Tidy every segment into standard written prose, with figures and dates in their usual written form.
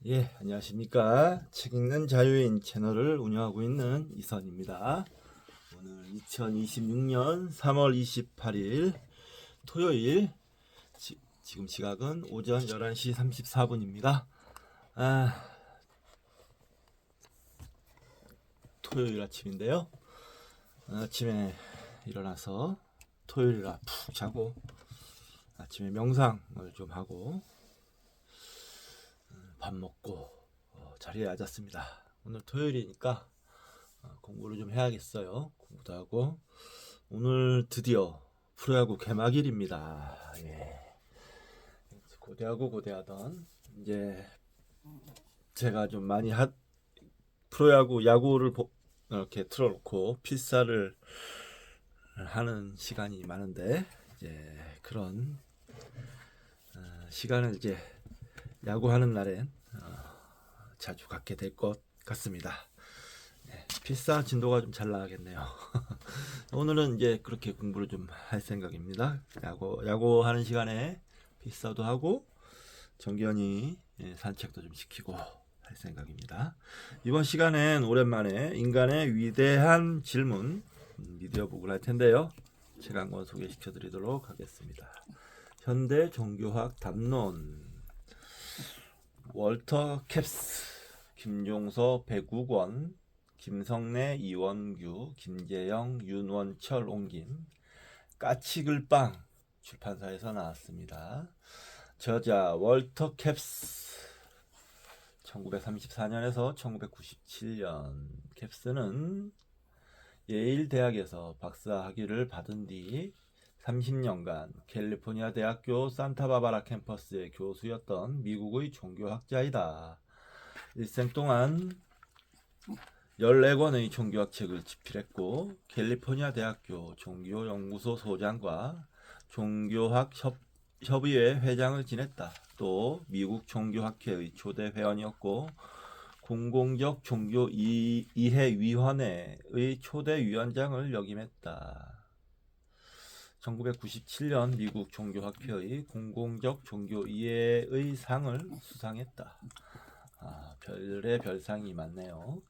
예, 안녕하십니까. 책 읽는 자유인 채널을 운영하고 있는 이선입니다. 오늘 2026년 3월 28일 토요일, 지금 시각은 오전 11시 34분입니다. 토요일 아침인데요. 아침에 일어나서 토요일이라 푹 자고 아침에 명상을 좀 하고 밥 먹고 자리에 앉았습니다. 오늘 토요일이니까 공부를 좀 해야겠어요. 공부도 하고 오늘 드디어 프로야구 개막일입니다. 예. 고대하던 이제 제가 좀 많이 프로야구 야구를 이렇게 틀어놓고 필사를 하는 시간이 많은데 이제 그런 시간을 이제 야구하는 날엔 자주 갖게 될 것 같습니다. 필사 진도가 좀 잘 나가겠네요. 오늘은 이제 그렇게 공부를 좀 할 생각입니다. 야구하는 시간에 필사도 하고 정견이 산책도 좀 시키고 할 생각입니다. 이번 시간엔 오랜만에 인간의 위대한 질문 미디어북을 할 텐데요. 책 한 권 소개시켜 드리도록 하겠습니다. 현대 종교학 담론 월터 캡스 김종서 배국원 김성래 이원규 김재영 윤원철 옹김 까치글빵 출판사에서 나왔습니다. 저자 월터 캡스 1934년에서 1997년. 캡스는 예일 대학에서 박사 학위를 받은 뒤 30년간 캘리포니아 대학교 산타바바라 캠퍼스의 교수였던 미국의 종교학자이다. 일생 동안 14권의 종교학 책을 집필했고 캘리포니아 대학교 종교연구소 소장과 종교학 협의회 회장을 지냈다. 또 미국 종교학회의 초대 회원이었고 공공적 종교 이해위원회의 초대 위원장을 역임했다. 1997년 미국 종교학회의 공공적 종교 이해의 상을 수상했다. 별의 별상이 많네요.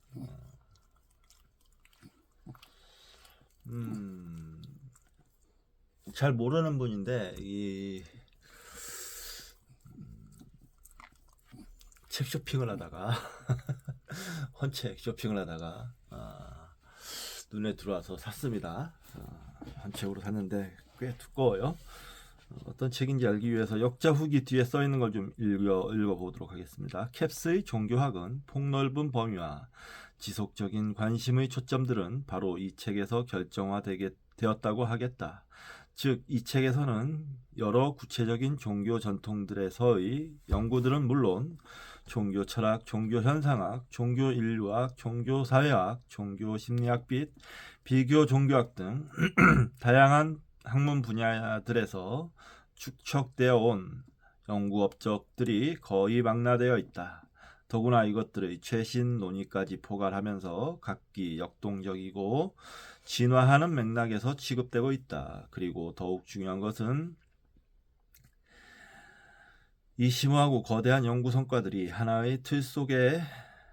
잘 모르는 분인데 책 쇼핑을 하다가 헌책 쇼핑을 하다가 눈에 들어와서 샀습니다. 헌책으로 샀는데 꽤 두꺼워요. 어떤 책인지 알기 위해서 역자 후기 뒤에 써 있는 걸 좀 읽어보도록 하겠습니다. 캡스의 종교학은 폭넓은 범위와 지속적인 관심의 초점들은 바로 이 책에서 결정화되게 되었다고 하겠다. 즉, 이 책에서는 여러 구체적인 종교 전통들에서의 연구들은 물론 종교 철학, 종교 현상학, 종교 인류학, 종교 사회학, 종교 심리학 및 비교 종교학 등 다양한 학문 분야들에서 축적되어 온 연구 업적들이 거의 망라되어 있다. 더구나 이것들의 최신 논의까지 포괄하면서 각기 역동적이고 진화하는 맥락에서 취급되고 있다. 그리고 더욱 중요한 것은 이 심오하고 거대한 연구 성과들이 하나의 틀 속에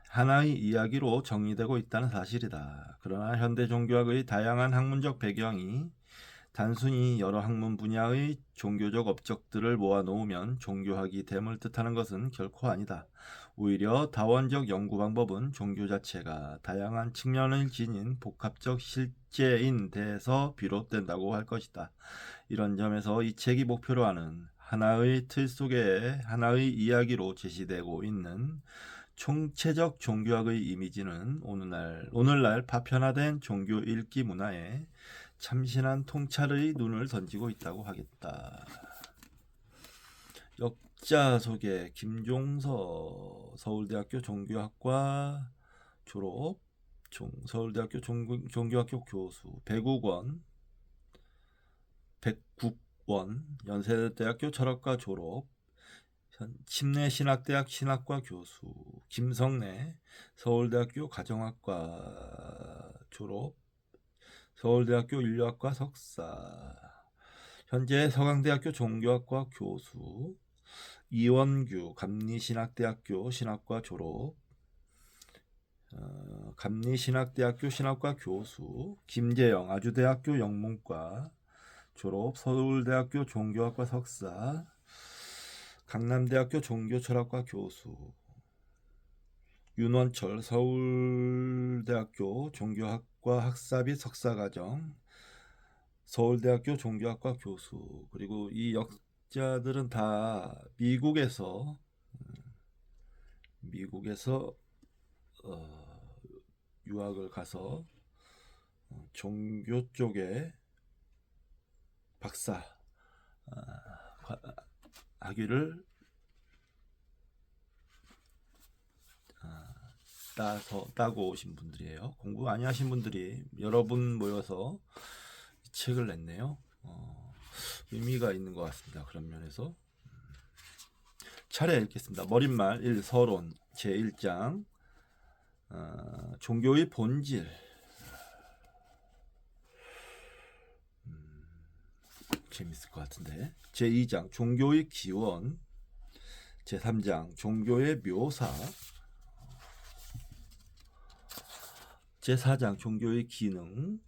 하나의 이야기로 정리되고 있다는 사실이다. 그러나 현대 종교학의 다양한 학문적 배경이 단순히 여러 학문 분야의 종교적 업적들을 모아놓으면 종교학이 됨을 뜻하는 것은 결코 아니다. 오히려 다원적 연구 방법은 종교 자체가 다양한 측면을 지닌 복합적 실제인 데서 비롯된다고 할 것이다. 이런 점에서 이 책이 목표로 하는 하나의 틀 속에 하나의 이야기로 제시되고 있는 총체적 종교학의 이미지는 오늘날 파편화된 종교 읽기 문화에 참신한 통찰의 눈을 던지고 있다고 하겠다. 역자 소개. 김종서 서울대학교 종교학과 졸업, 서울대학교 종교학교 교수, 백국원 연세대학교 철학과 졸업, 침례신학대학 신학과 교수, 김성래 서울대학교 가정학과 졸업, 서울대학교 인류학과 석사, 현재 서강대학교 종교학과 교수, 이원규 감리신학대학교 신학과 졸업, 감리신학대학교 신학과 교수, 김재영 아주대학교 영문과 졸업, 서울대학교 종교학과 석사, 강남대학교 종교철학과 교수, 윤원철 서울대학교 종교학과 학사 및 석사과정, 서울대학교 종교학과 교수. 그리고 이 역자들은 다 미국에서 유학을 가서 종교 쪽에 박사 학위를 따고 오신 분들이에요. 공부 많이 하신 분들이 여러 분 모여서 이 책을 냈네요. 의미가 있는 것 같습니다. 그런 면에서 차례 읽겠습니다. 머릿말 1. 서론 제1장 종교의 본질. 재밌을 것 같은데. 제2장 종교의 기원. 제3장 종교의 묘사. 제4장 종교의 기능.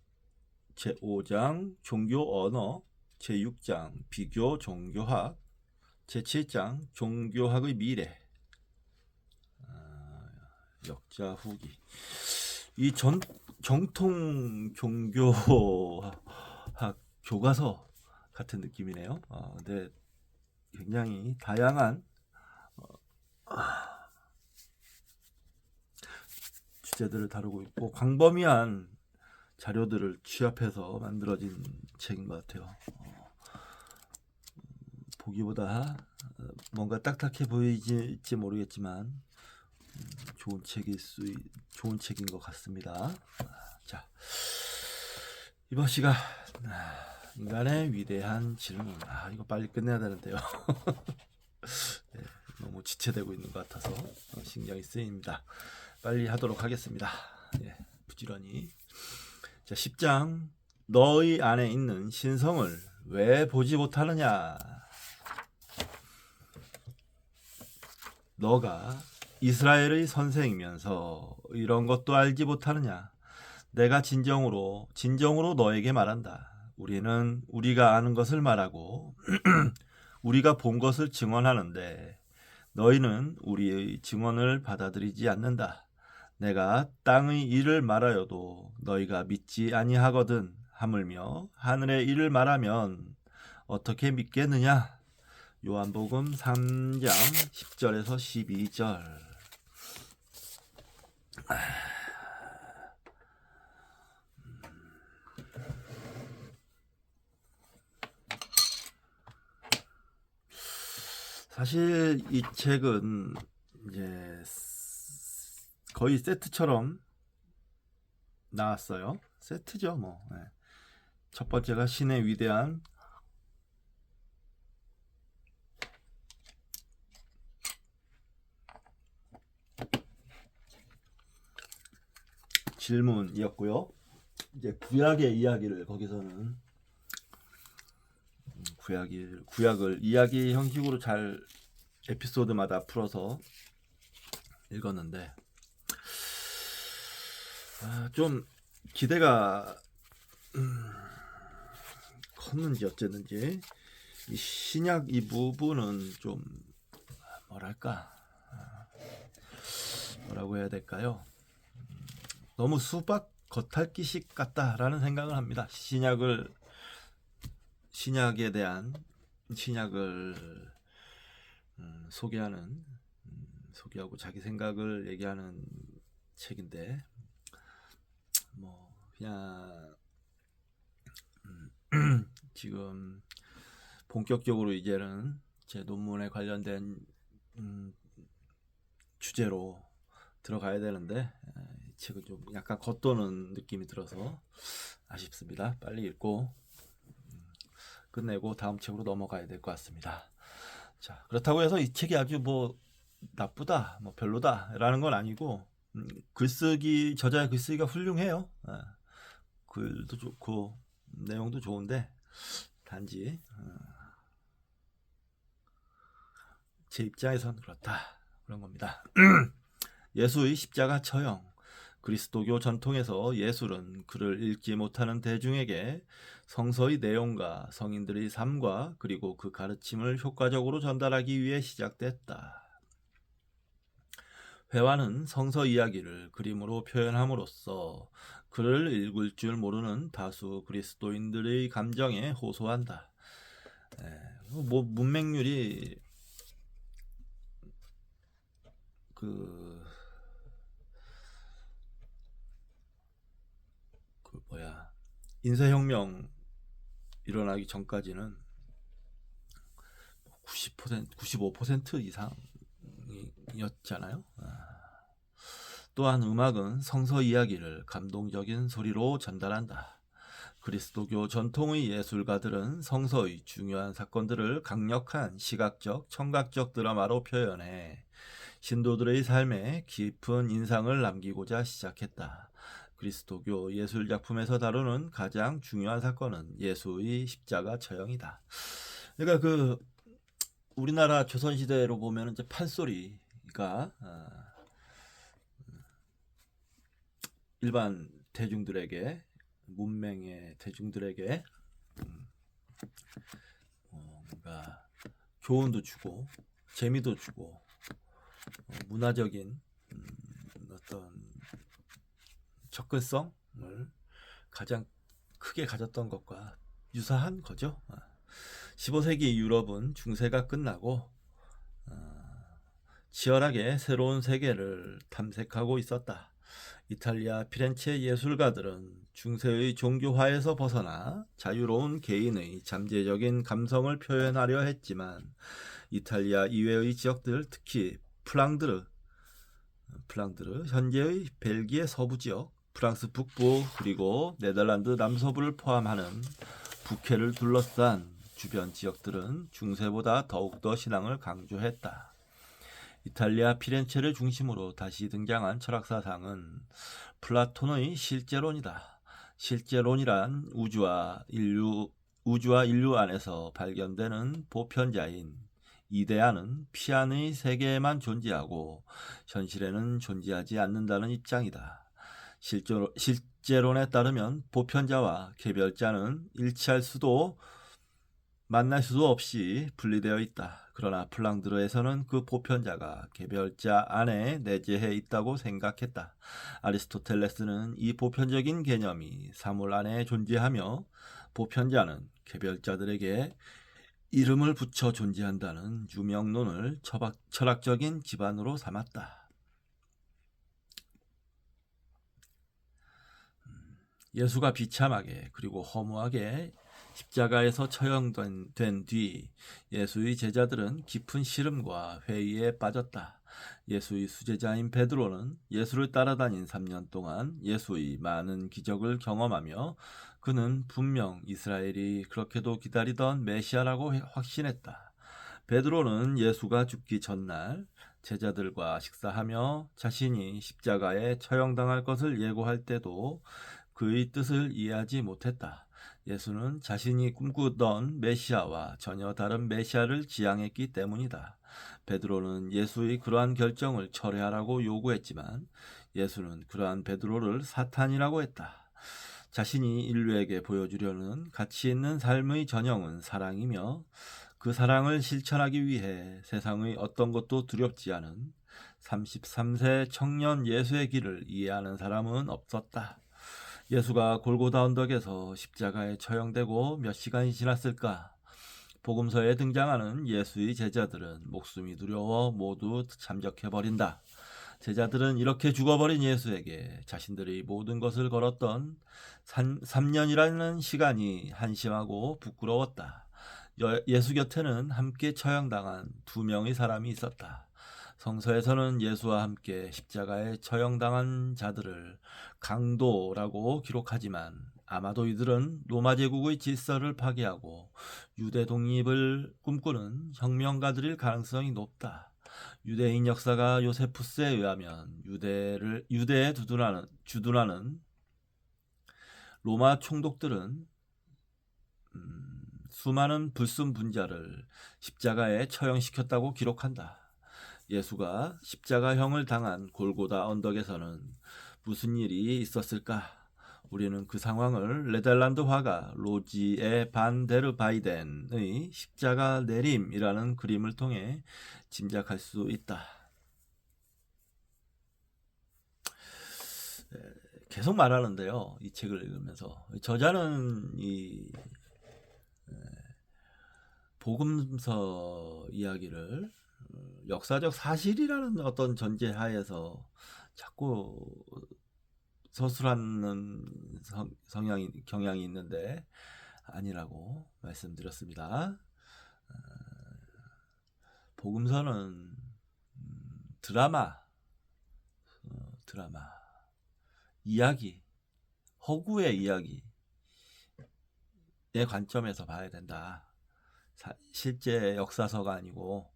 제5장 종교 언어. 제6장 비교 종교학. 제7장 종교학의 미래. 역자 후기. 이 정통 종교학 교과서 같은 느낌이네요. 근데 굉장히 다양한 주제들을 다루고 있고 광범위한 자료들을 취합해서 만들어진 책인 것 같아요. 보기보다 뭔가 딱딱해 보이지 모르겠지만 좋은 책인 것 같습니다. 자, 이번 시간 인간의 위대한 질문. 이거 빨리 끝내야 되는데요. 네, 너무 지체되고 있는 것 같아서 신경이 쓰입니다. 빨리 하도록 하겠습니다. 네, 부지런히. 자, 10장 너희 안에 있는 신성을 왜 보지 못하느냐? 너가 이스라엘의 선생이면서 이런 것도 알지 못하느냐? 내가 진정으로 너에게 말한다. 우리는 우리가 아는 것을 말하고 우리가 본 것을 증언하는데 너희는 우리의 증언을 받아들이지 않는다. 내가 땅의 일을 말하여도 너희가 믿지 아니하거든. 하물며 하늘의 일을 말하면 어떻게 믿겠느냐? 요한복음 3장 10절에서 12절. 사실 이 책은 이제 거의 세트처럼 나왔어요. 세트죠, 뭐. 네. 첫 번째가 신의 위대한 질문이었고요. 이제 구약의 이야기를 거기서는 구약을 이야기 형식으로 잘 에피소드마다 풀어서 읽었는데 좀 기대가 컸는지 어쨌는지 이 신약 이 부분은 좀 뭐라고 해야 될까요? 너무 수박 겉핥기식 같다라는 생각을 합니다. 신약을 소개하고 자기 생각을 얘기하는 책인데 뭐 그냥 지금 본격적으로 이제는 제 논문에 관련된 주제로 들어가야 되는데 이 책은 좀 약간 겉도는 느낌이 들어서 아쉽습니다. 빨리 읽고 끝내고 다음 책으로 넘어가야 될 것 같습니다. 자, 그렇다고 해서 이 책이 아주 뭐 나쁘다, 뭐 별로다라는 건 아니고 저자의 글쓰기가 훌륭해요. 글도 좋고 내용도 좋은데 단지 제 입장에선 그렇다 그런 겁니다. 예수의 십자가 처형. 그리스도교 전통에서 예술은 글을 읽지 못하는 대중에게 성서의 내용과 성인들의 삶과 그리고 그 가르침을 효과적으로 전달하기 위해 시작됐다. 회화는 성서 이야기를 그림으로 표현함으로써 글을 읽을 줄 모르는 다수 그리스도인들의 감정에 호소한다. 뭐 문맹률이 그 인쇄혁명 일어나기 전까지는 90%, 95% 이상이었잖아요. 또한 음악은 성서 이야기를 감동적인 소리로 전달한다. 그리스도교 전통의 예술가들은 성서의 중요한 사건들을 강력한 시각적, 청각적 드라마로 표현해 신도들의 삶에 깊은 인상을 남기고자 시작했다. 그리스도교 예술 작품에서 다루는 가장 중요한 사건은 예수의 십자가 처형이다. 그러니까 우리나라 조선시대로 보면 이제 판소리가 일반 대중들에게, 문맹의 대중들에게 뭔가 교훈도 주고 재미도 주고 문화적인 어떤 접근성을 가장 크게 가졌던 것과 유사한 거죠. 15세기 유럽은 중세가 끝나고 치열하게 새로운 세계를 탐색하고 있었다. 이탈리아 피렌체 예술가들은 중세의 종교화에서 벗어나 자유로운 개인의 잠재적인 감성을 표현하려 했지만 이탈리아 이외의 지역들, 특히 플랑드르, 현재의 벨기에 서부 지역, 프랑스 북부 그리고 네덜란드 남서부를 포함하는 북해를 둘러싼 주변 지역들은 중세보다 더욱더 신앙을 강조했다. 이탈리아 피렌체를 중심으로 다시 등장한 철학사상은 플라톤의 실제론이다. 실제론이란 우주와 인류 안에서 발견되는 보편자인 이데아는 피안의 세계에만 존재하고 현실에는 존재하지 않는다는 입장이다. 실제론에 따르면 보편자와 개별자는 일치할 수도 만날 수도 없이 분리되어 있다. 그러나 플랑드르에서는 그 보편자가 개별자 안에 내재해 있다고 생각했다. 아리스토텔레스는 이 보편적인 개념이 사물 안에 존재하며 보편자는 개별자들에게 이름을 붙여 존재한다는 유명론을 철학적인 기반으로 삼았다. 예수가 비참하게 그리고 허무하게 십자가에서 처형된 뒤 예수의 제자들은 깊은 시름과 회의에 빠졌다. 예수의 수제자인 베드로는 예수를 따라다닌 3년 동안 예수의 많은 기적을 경험하며 그는 분명 이스라엘이 그렇게도 기다리던 메시아라고 확신했다. 베드로는 예수가 죽기 전날 제자들과 식사하며 자신이 십자가에 처형당할 것을 예고할 때도 그의 뜻을 이해하지 못했다. 예수는 자신이 꿈꾸던 메시아와 전혀 다른 메시아를 지향했기 때문이다. 베드로는 예수의 그러한 결정을 철회하라고 요구했지만 예수는 그러한 베드로를 사탄이라고 했다. 자신이 인류에게 보여주려는 가치 있는 삶의 전형은 사랑이며 그 사랑을 실천하기 위해 세상의 어떤 것도 두렵지 않은 33세 청년 예수의 길을 이해하는 사람은 없었다. 예수가 골고다 언덕에서 십자가에 처형되고 몇 시간이 지났을까? 복음서에 등장하는 예수의 제자들은 목숨이 두려워 모두 잠적해버린다. 제자들은 이렇게 죽어버린 예수에게 자신들이 모든 것을 걸었던 3년이라는 시간이 한심하고 부끄러웠다. 예수 곁에는 함께 처형당한 2명의 사람이 있었다. 성서에서는 예수와 함께 십자가에 처형당한 자들을 강도라고 기록하지만 아마도 이들은 로마 제국의 질서를 파괴하고 유대 독립을 꿈꾸는 혁명가들일 가능성이 높다. 유대인 역사가 요세푸스에 의하면 유대에 주둔하는 로마 총독들은 수많은 불순분자를 십자가에 처형시켰다고 기록한다. 예수가 십자가형을 당한 골고다 언덕에서는 무슨 일이 있었을까? 우리는 그 상황을 네덜란드 화가 로지에 반 데르 바이덴의 십자가 내림이라는 그림을 통해 짐작할 수 있다. 계속 말하는데요. 이 책을 읽으면서 저자는 이 복음서 이야기를 역사적 사실이라는 어떤 전제하에서 자꾸 서술하는 경향이 있는데 아니라고 말씀드렸습니다. 복음서는 드라마, 이야기, 허구의 이야기의 관점에서 봐야 된다. 실제 역사서가 아니고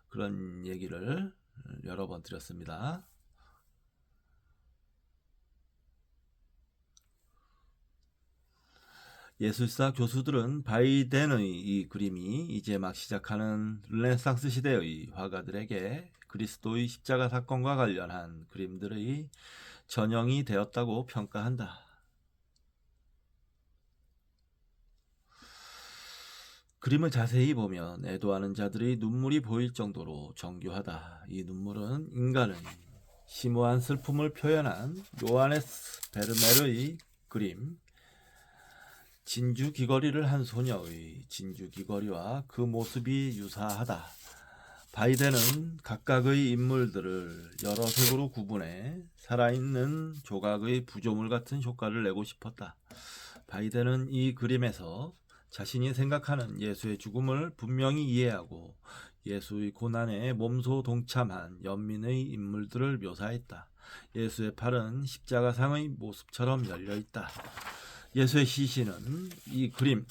그런 얘기를 여러 번 드렸습니다. 예술사 교수들은 바이덴의 이 그림이 이제 막 시작하는 르네상스 시대의 화가들에게 그리스도의 십자가 사건과 관련한 그림들의 전형이 되었다고 평가한다. 그림을 자세히 보면 애도하는 자들의 눈물이 보일 정도로 정교하다. 이 눈물은 인간의 심오한 슬픔을 표현한 요하네스 베르메르의 그림 진주 귀걸이를 한 소녀의 진주 귀걸이와 그 모습이 유사하다. 바이덴은 각각의 인물들을 여러 색으로 구분해 살아있는 조각의 부조물 같은 효과를 내고 싶었다. 바이덴은 이 그림에서 자신이 생각하는 예수의 죽음을 분명히 이해하고 예수의 고난에 몸소 동참한 연민의 인물들을 묘사했다. 예수의 팔은 십자가상의 모습처럼 열려있다. 예수의 시신은 이 그림을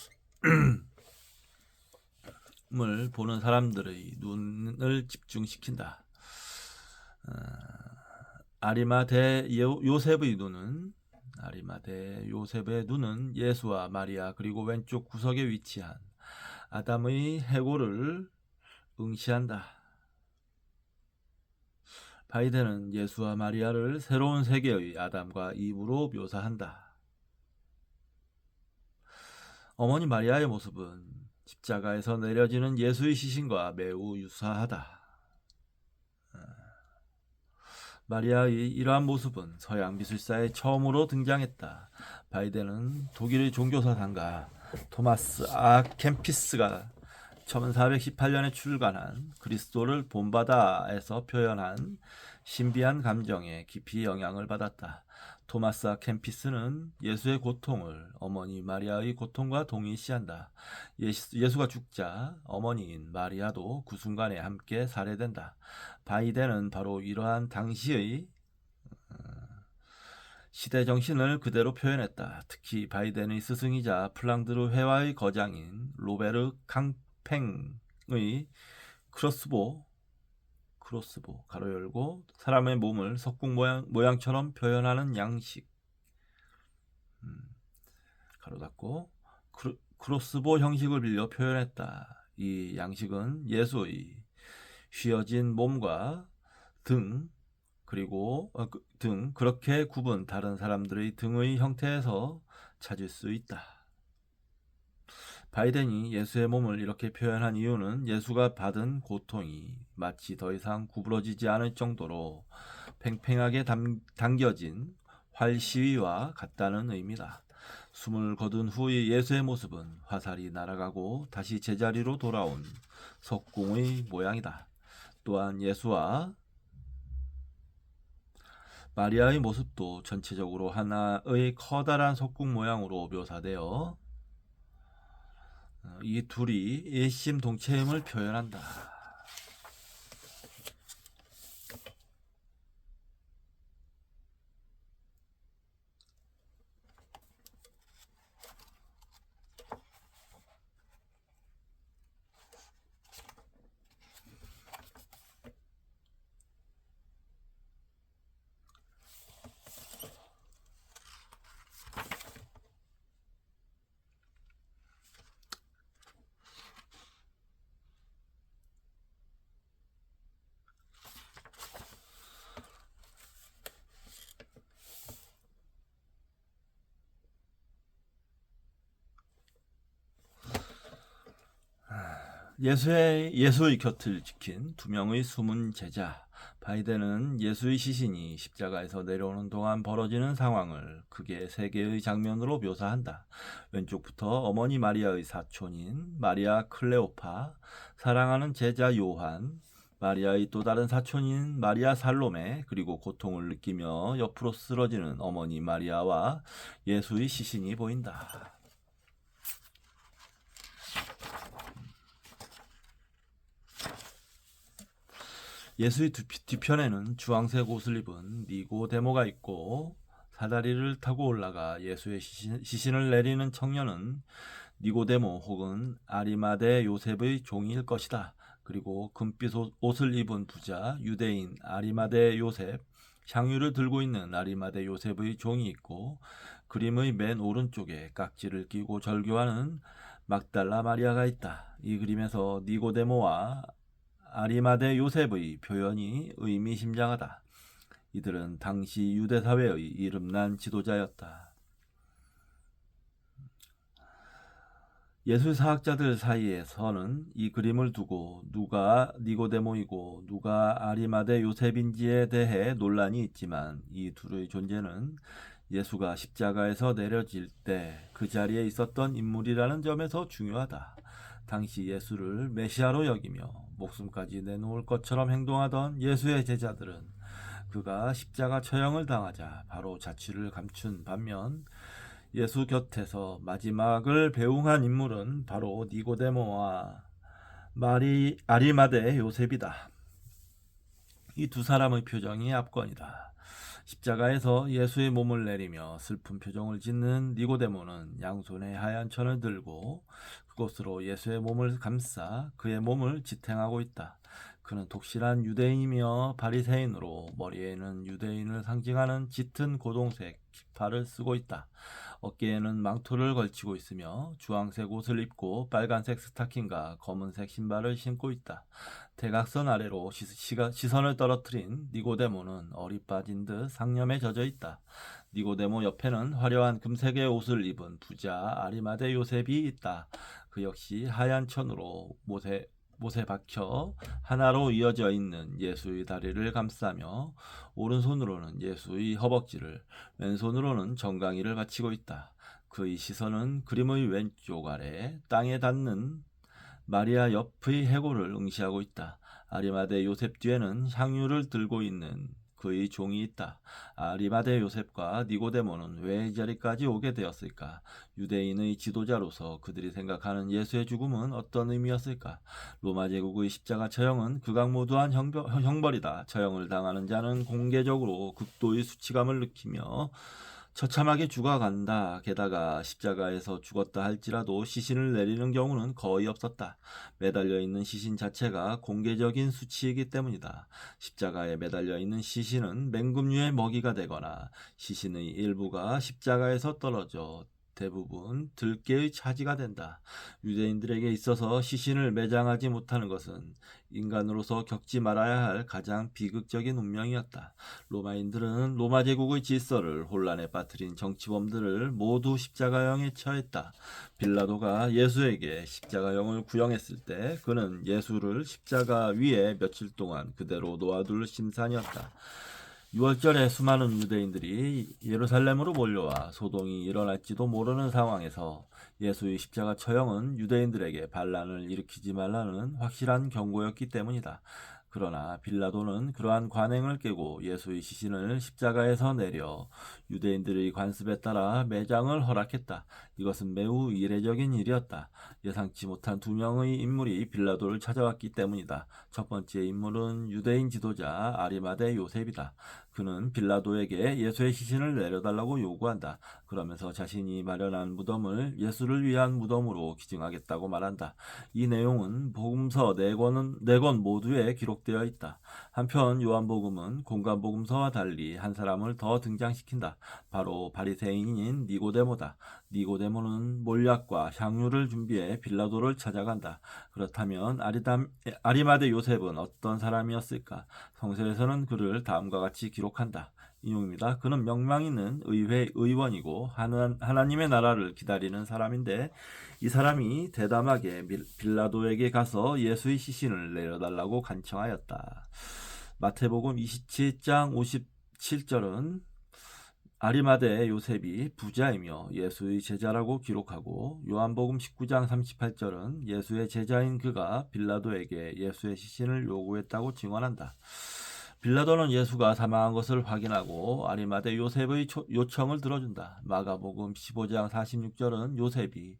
보는 사람들의 눈을 집중시킨다. 아리마대 요셉의 눈은 예수와 마리아 그리고 왼쪽 구석에 위치한 아담의 해골을 응시한다. 바이덴은 예수와 마리아를 새로운 세계의 아담과 이브로 묘사한다. 어머니 마리아의 모습은 십자가에서 내려지는 예수의 시신과 매우 유사하다. 마리아의 이러한 모습은 서양 미술사에 처음으로 등장했다. 바이덴은 독일의 종교사상가 토마스 아 캠피스가 1418년에 출간한 그리스도를 본받아에서 표현한 신비한 감정에 깊이 영향을 받았다. 토마스 아 캠피스는 예수의 고통을 어머니 마리아의 고통과 동일시한다. 예수가 죽자 어머니인 마리아도 그 순간에 함께 살해된다. 바이덴은 바로 이러한 당시의 시대 정신을 그대로 표현했다. 특히 바이덴의 스승이자 플랑드르 회화의 거장인 로베르 캉팽의 크로스보 가로 열고 사람의 몸을 석궁 모양처럼 표현하는 양식 가로 닫고 크로스보 형식을 빌려 표현했다. 이 양식은 예수의 휘어진 몸과 등 그리고 그렇게 굽은 다른 사람들의 등의 형태에서 찾을 수 있다. 바이덴이 예수의 몸을 이렇게 표현한 이유는 예수가 받은 고통이 마치 더 이상 구부러지지 않을 정도로 팽팽하게 당겨진 활시위와 같다는 의미다. 숨을 거둔 후의 예수의 모습은 화살이 날아가고 다시 제자리로 돌아온 석궁의 모양이다. 또한 예수와 마리아의 모습도 전체적으로 하나의 커다란 석궁 모양으로 묘사되어 이 둘이 일심동체임을 표현한다. 예수의 곁을 지킨 두 명의 숨은 제자. 바이든은 예수의 시신이 십자가에서 내려오는 동안 벌어지는 상황을 크게 세 개의 장면으로 묘사한다. 왼쪽부터 어머니 마리아의 사촌인 마리아 클레오파, 사랑하는 제자 요한, 마리아의 또 다른 사촌인 마리아 살로메, 그리고 고통을 느끼며 옆으로 쓰러지는 어머니 마리아와 예수의 시신이 보인다. 예수의 뒤편에는 주황색 옷을 입은 니고데모가 있고, 사다리를 타고 올라가 예수의 시신을 내리는 청년은 니고데모 혹은 아리마대 요셉의 종일 것이다. 그리고 금빛 옷을 입은 부자 유대인 아리마대 요셉, 향유를 들고 있는 아리마대 요셉의 종이 있고, 그림의 맨 오른쪽에 깍지를 끼고 절규하는 막달라 마리아가 있다. 이 그림에서 니고데모와 아리마대 요셉의 표현이 의미심장하다. 이들은 당시 유대 사회의 이름난 지도자였다. 예술 사학자들 사이에서는 이 그림을 두고 누가 니고데모이고 누가 아리마대 요셉인지에 대해 논란이 있지만, 이 둘의 존재는 예수가 십자가에서 내려질 때 그 자리에 있었던 인물이라는 점에서 중요하다. 당시 예수를 메시아로 여기며 목숨까지 내놓을 것처럼 행동하던 예수의 제자들은 그가 십자가 처형을 당하자 바로 자취를 감춘 반면, 예수 곁에서 마지막을 배웅한 인물은 바로 니고데모와 아리마대 요셉이다. 이 두 사람의 표정이 압권이다. 십자가에서 예수의 몸을 내리며 슬픈 표정을 짓는 니고데모는 양손에 하얀 천을 들고 그곳으로 예수의 몸을 감싸 그의 몸을 지탱하고 있다. 그는 독실한 유대인이며 바리새인으로 머리에는 유대인을 상징하는 짙은 고동색 키파를 쓰고 있다. 어깨에는 망토를 걸치고 있으며 주황색 옷을 입고 빨간색 스타킹과 검은색 신발을 신고 있다. 대각선 아래로 시선을 떨어뜨린 니고데모는 어리 빠진 듯 상념에 젖어 있다. 니고데모 옆에는 화려한 금색의 옷을 입은 부자 아리마대 요셉이 있다. 그 역시 하얀 천으로 못에 박혀 하나로 이어져 있는 예수의 다리를 감싸며 오른손으로는 예수의 허벅지를, 왼손으로는 정강이를 받치고 있다. 그의 시선은 그림의 왼쪽 아래 땅에 닿는 마리아 옆의 해골을 응시하고 있다. 아리마대 요셉 뒤에는 향유를 들고 있는 그의 종이 있다. 아리마대 요셉과 니고데모는 왜 이 자리까지 오게 되었을까? 유대인의 지도자로서 그들이 생각하는 예수의 죽음은 어떤 의미였을까? 로마 제국의 십자가 처형은 극악무도한 형벌이다. 처형을 당하는 자는 공개적으로 극도의 수치감을 느끼며 처참하게 죽어간다. 게다가 십자가에서 죽었다 할지라도 시신을 내리는 경우는 거의 없었다. 매달려 있는 시신 자체가 공개적인 수치이기 때문이다. 십자가에 매달려 있는 시신은 맹금류의 먹이가 되거나 시신의 일부가 십자가에서 떨어져 대부분 들깨의 차지가 된다. 유대인들에게 있어서 시신을 매장하지 못하는 것은 인간으로서 겪지 말아야 할 가장 비극적인 운명이었다. 로마인들은 로마 제국의 질서를 혼란에 빠뜨린 정치범들을 모두 십자가형에 처했다. 빌라도가 예수에게 십자가형을 구형했을 때 그는 예수를 십자가 위에 며칠 동안 그대로 놓아둘 심산이었다. 6월절에 수많은 유대인들이 예루살렘으로 몰려와 소동이 일어날지도 모르는 상황에서 예수의 십자가 처형은 유대인들에게 반란을 일으키지 말라는 확실한 경고였기 때문이다. 그러나 빌라도는 그러한 관행을 깨고 예수의 시신을 십자가에서 내려 유대인들의 관습에 따라 매장을 허락했다. 이것은 매우 이례적인 일이었다. 예상치 못한 두 명의 인물이 빌라도를 찾아왔기 때문이다. 첫 번째 인물은 유대인 지도자 아리마대 요셉이다. 그는 빌라도에게 예수의 시신을 내려달라고 요구한다. 그러면서 자신이 마련한 무덤을 예수를 위한 무덤으로 기증하겠다고 말한다. 이 내용은 복음서 4권 모두에 기록되어 있다. 한편 요한복음은 공관복음서와 달리 한 사람을 더 등장시킨다. 바로 바리새인인 니고데모다. 니고데모는 몰약과 향유를 준비해 빌라도를 찾아간다. 그렇다면 아리마대 요셉은 어떤 사람이었을까? 성서에서는 그를 다음과 같이 기록한다. 인용입니다. 그는 명망 있는 의회 의원이고 하나님의 나라를 기다리는 사람인데 이 사람이 대담하게 빌라도에게 가서 예수의 시신을 내려달라고 간청하였다. 마태복음 27장 57절은 아리마대 요셉이 부자이며 예수의 제자라고 기록하고 요한복음 19장 38절은 예수의 제자인 그가 빌라도에게 예수의 시신을 요구했다고 증언한다. 빌라도는 예수가 사망한 것을 확인하고 아리마대 요셉의 요청을 들어준다. 마가복음 15장 46절은 요셉이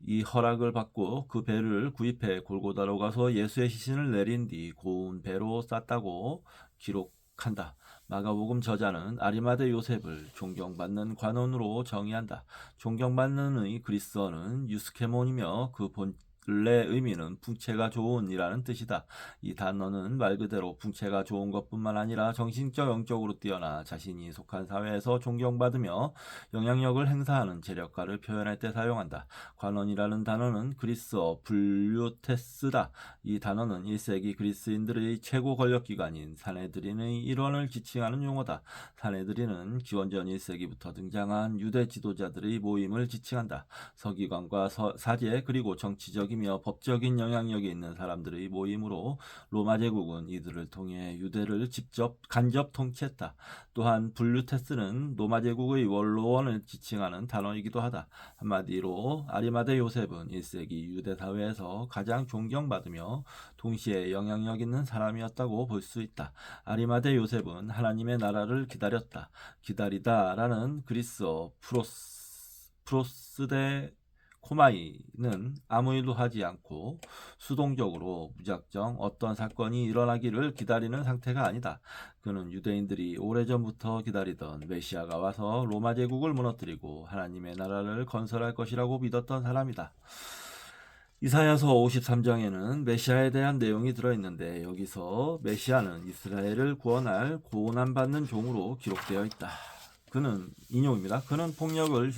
이 허락을 받고 그 배를 구입해 골고다로 가서 예수의 시신을 내린 뒤 고운 배로 쌌다고 기록한다. 마가복음 저자는 아리마대 요셉을 존경받는 관원으로 정의한다. 존경받는의 그리스어는 유스케몬이며 그 본래 의미는 풍채가 좋은이라는 뜻이다. 이 단어는 말 그대로 풍채가 좋은 것뿐만 아니라 정신적 영적으로 뛰어나 자신이 속한 사회에서 존경받으며 영향력을 행사하는 재력가를 표현할 때 사용한다. 관원이라는 단어는 그리스어 블류테스다. 이 단어는 1세기 그리스인들의 최고 권력기관인 사내드린의 일원을 지칭하는 용어다. 사내드린은 기원전 1세기부터 등장한 유대 지도자들의 모임을 지칭한다. 서기관과 사제 그리고 정치적이며 법적인 영향력이 있는 사람들의 모임으로 로마 제국은 이들을 통해 유대를 간접 통치했다. 또한 블루테스는 로마 제국의 원로원을 지칭하는 단어이기도 하다. 한마디로 아리마대 요셉은 1세기 유대 사회에서 가장 존경받으며 동시에 영향력 있는 사람이었다고 볼 수 있다. 아리마대 요셉은 하나님의 나라를 기다렸다. 기다리다라는 그리스어 프로스데 코마이는 아무 일도 하지 않고 수동적으로 무작정 어떤 사건이 일어나기를 기다리는 상태가 아니다. 그는 유대인들이 오래전부터 기다리던 메시아가 와서 로마 제국을 무너뜨리고 하나님의 나라를 건설할 것이라고 믿었던 사람이다. 이사야서 53장에는 메시아에 대한 내용이 들어있는데 여기서 메시아는 이스라엘을 구원할 고난받는 종으로 기록되어 있다. 그는 인용입니다. 그는 폭력을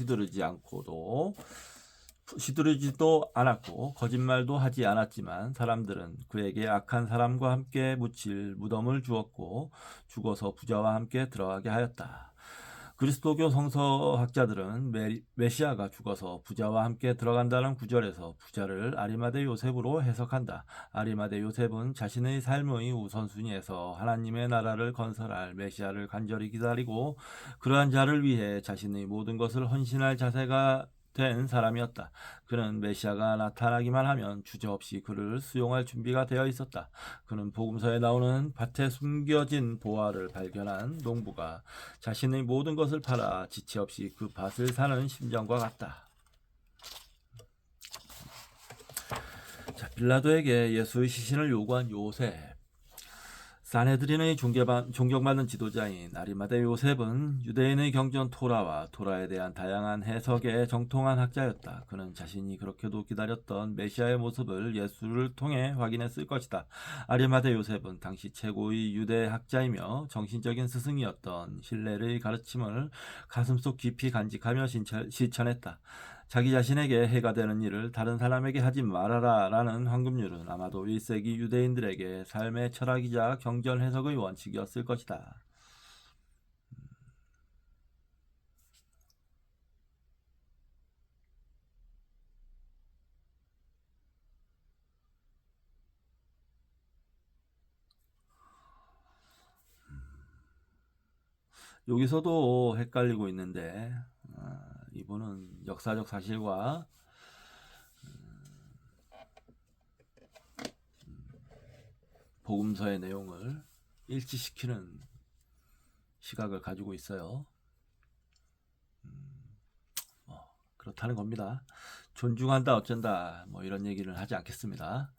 휘두르지도 않았고 거짓말도 하지 않았지만 사람들은 그에게 악한 사람과 함께 묻힐 무덤을 주었고 죽어서 부자와 함께 들어가게 하였다. 그리스도교 성서학자들은 메시아가 죽어서 부자와 함께 들어간다는 구절에서 부자를 아리마대 요셉으로 해석한다. 아리마대 요셉은 자신의 삶의 우선순위에서 하나님의 나라를 건설할 메시아를 간절히 기다리고 그러한 자를 위해 자신의 모든 것을 헌신할 자세가 된 사람이었다. 그는 메시아가 나타나기만 하면 주저없이 그를 수용할 준비가 되어 있었다. 그는 복음서에 나오는 밭에 숨겨진 보화를 발견한 농부가 자신의 모든 것을 팔아 지체 없이 그 밭을 사는 심정과 같다. 자, 빌라도에게 예수의 시신을 요구한 요셉. 사내드린의 존경받는 지도자인 아리마대 요셉은 유대인의 경전 토라와 토라에 대한 다양한 해석에 정통한 학자였다. 그는 자신이 그렇게도 기다렸던 메시아의 모습을 예수를 통해 실현했을 것이다. 아리마대 요셉은 당시 최고의 유대 학자이며 정신적인 스승이었던 힐렐의 가르침을 가슴속 깊이 간직하며 실천했다. 자기 자신에게 해가 되는 일을 다른 사람에게 하지 말아라 라는 황금률은 아마도 1세기 유대인들에게 삶의 철학이자 경전 해석의 원칙이었을 것이다. 여기서도 헷갈리고 있는데 이분은 역사적 사실과 복음서의 내용을 일치시키는 시각을 가지고 있어요. 그렇다는 겁니다. 존중한다 어쩐다 뭐 이런 얘기를 하지 않겠습니다.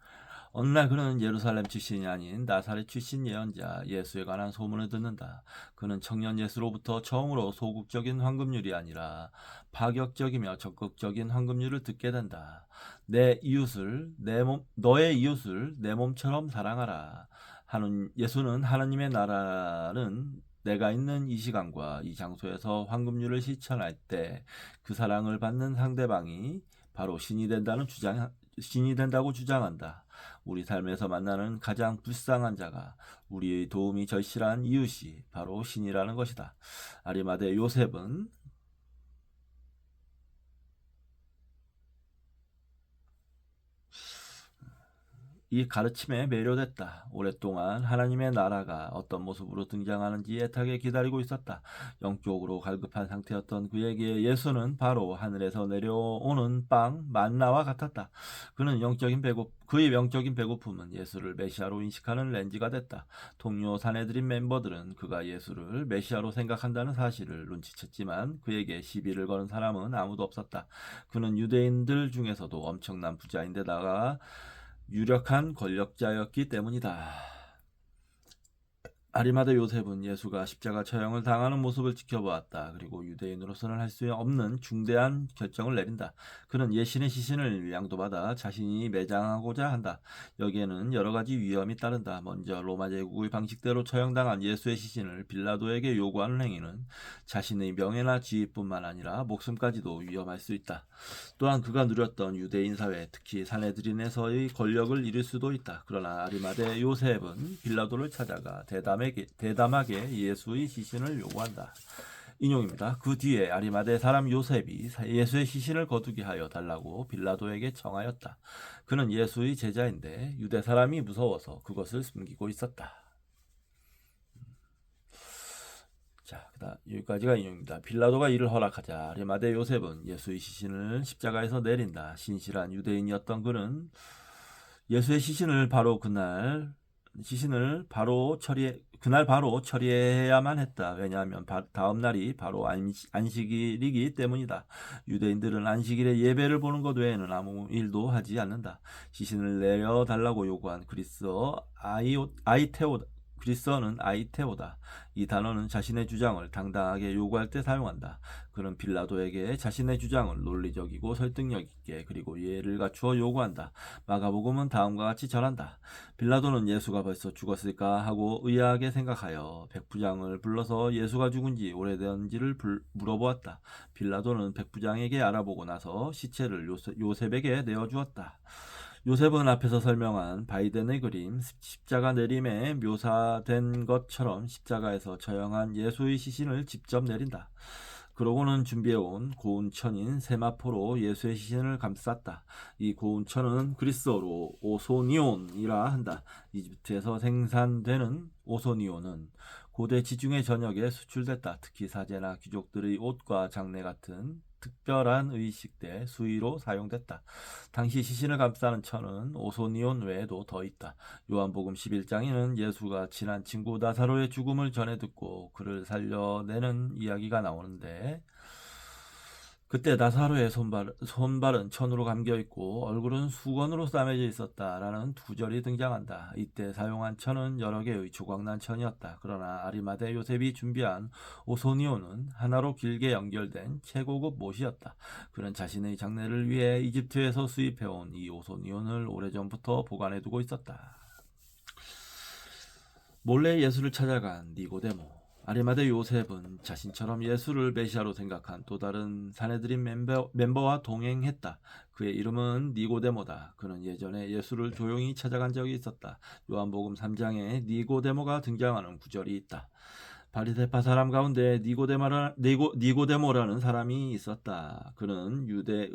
어느 날 그는 예루살렘 출신이 아닌 나사렛 출신 예언자 예수에 관한 소문을 듣는다. 그는 청년 예수로부터 처음으로 소극적인 황금률이 아니라 파격적이며 적극적인 황금률을 듣게 된다. 너의 이웃을 내 몸처럼 사랑하라. 예수는 하나님의 나라는 내가 있는 이 시간과 이 장소에서 황금률을 실천할 때 그 사랑을 받는 상대방이 바로 신이 된다고 주장한다. 우리 삶에서 만나는 가장 불쌍한 자가 우리의 도움이 절실한 이웃이 바로 신이라는 것이다. 아리마대 요셉은 이 가르침에 매료됐다. 오랫동안 하나님의 나라가 어떤 모습으로 등장하는지 애타게 기다리고 있었다. 영적으로 갈급한 상태였던 그에게 예수는 바로 하늘에서 내려오는 빵 만나와 같았다. 그의 영적인 배고픔은 예수를 메시아로 인식하는 렌즈가 됐다. 동료 사내들인 멤버들은 그가 예수를 메시아로 생각한다는 사실을 눈치챘지만 그에게 시비를 거는 사람은 아무도 없었다. 그는 유대인들 중에서도 엄청난 부자인데다가 유력한 권력자였기 때문이다. 아리마대 요셉은 예수가 십자가 처형을 당하는 모습을 지켜보았다. 그리고 유대인으로서는 할 수 없는 중대한 결정을 내린다. 그는 예신의 시신을 양도받아 자신이 매장하고자 한다. 여기에는 여러 가지 위험이 따른다. 먼저 로마 제국의 방식대로 처형당한 예수의 시신을 빌라도에게 요구하는 행위는 자신의 명예나 지위뿐만 아니라 목숨까지도 위험할 수 있다. 또한 그가 누렸던 유대인 사회, 특히 사내들인에서의 권력을 잃을 수도 있다. 그러나 아리마대 요셉은 빌라도를 찾아가 대담하게 예수의 시신을 요구한다. 인용입니다. 그 뒤에 아리마대 사람 요셉이 예수의 시신을 거두게 하여 달라고 빌라도에게 청하였다. 그는 예수의 제자인데 유대 사람이 무서워서 그것을 숨기고 있었다. 자, 여기까지가 인용입니다. 빌라도가 이를 허락하자 아리마대 요셉은 예수의 시신을 십자가에서 내린다. 신실한 유대인이었던 그는 예수의 시신을 그날 바로 처리해야만 했다. 왜냐하면 다음 날이 바로 안식일이기 때문이다. 유대인들은 안식일에 예배를 보는 것 외에는 아무 일도 하지 않는다. 시신을 내려달라고 요구한 그리스어는 아이테오다. 이 단어는 자신의 주장을 당당하게 요구할 때 사용한다. 그는 빌라도에게 자신의 주장을 논리적이고 설득력 있게 그리고 예를 갖추어 요구한다. 마가복음은 다음과 같이 전한다. 빌라도는 예수가 벌써 죽었을까 하고 의아하게 생각하여 백부장을 불러서 예수가 죽은지 오래된지를 물어보았다. 빌라도는 백부장에게 알아보고 나서 시체를 요셉에게 내어주었다. 요셉은 앞에서 설명한 바이든의 그림, 십자가 내림에 묘사된 것처럼 십자가에서 처형한 예수의 시신을 직접 내린다. 그러고는 준비해온 고운 천인 세마포로 예수의 시신을 감쌌다. 이 고운 천은 그리스어로 오소니온이라 한다. 이집트에서 생산되는 오소니온은 고대 지중해 전역에 수출됐다. 특히 사제나 귀족들의 옷과 장례 같은 특별한 의식 때 수의로 사용됐다. 당시 시신을 감싸는 천은 오소니온 외에도 더 있다. 요한복음 11장에는 예수가 친한 친구 나사로의 죽음을 전해 듣고 그를 살려내는 이야기가 나오는데 그때 나사로의 손발은 천으로 감겨있고 얼굴은 수건으로 싸매져 있었다라는 두 절이 등장한다. 이때 사용한 천은 여러 개의 조각난 천이었다. 그러나 아리마대 요셉이 준비한 오소니온은 하나로 길게 연결된 최고급 못이었다. 그는 자신의 장례를 위해 이집트에서 수입해온 이 오소니온을 오래전부터 보관해두고 있었다. 몰래 예수를 찾아간 니고데모. 아리마대 요셉은 자신처럼 예수를 메시아로 생각한 또 다른 사내들인 멤버와 동행했다. 그의 이름은 니고데모다. 그는 예전에 예수를 조용히 찾아간 적이 있었다. 요한복음 3장에 니고데모가 등장하는 구절이 있다. 바리새파 사람 가운데 니고데모라는 사람이 있었다. 그는 유대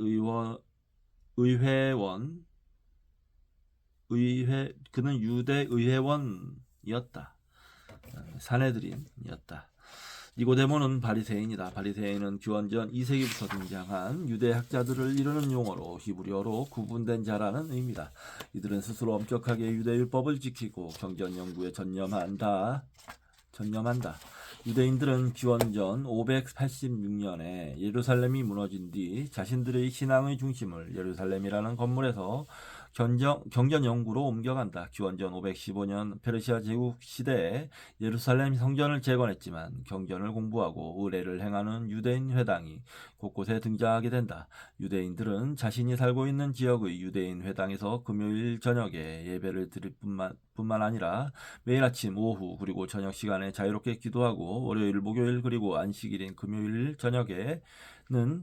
의회원이었다. 사내들인이었다. 니고데모는 바리새인이다. 바리새인은 기원전 2세기부터 등장한 유대 학자들을 이르는 용어로 히브리어로 구분된 자라는 의미다. 이들은 스스로 엄격하게 유대 율법을 지키고 경전 연구에 전념한다. 유대인들은 기원전 586년에 예루살렘이 무너진 뒤 자신들의 신앙의 중심을 예루살렘이라는 건물에서 경전 연구로 옮겨간다. 기원전 515년 페르시아 제국 시대에 예루살렘 성전을 재건했지만 경전을 공부하고 의례를 행하는 유대인 회당이 곳곳에 등장하게 된다. 유대인들은 자신이 살고 있는 지역의 유대인 회당에서 금요일 저녁에 예배를 드릴 뿐만 아니라 매일 아침, 오후, 그리고 저녁 시간에 자유롭게 기도하고 월요일, 목요일, 그리고 안식일인 금요일 저녁에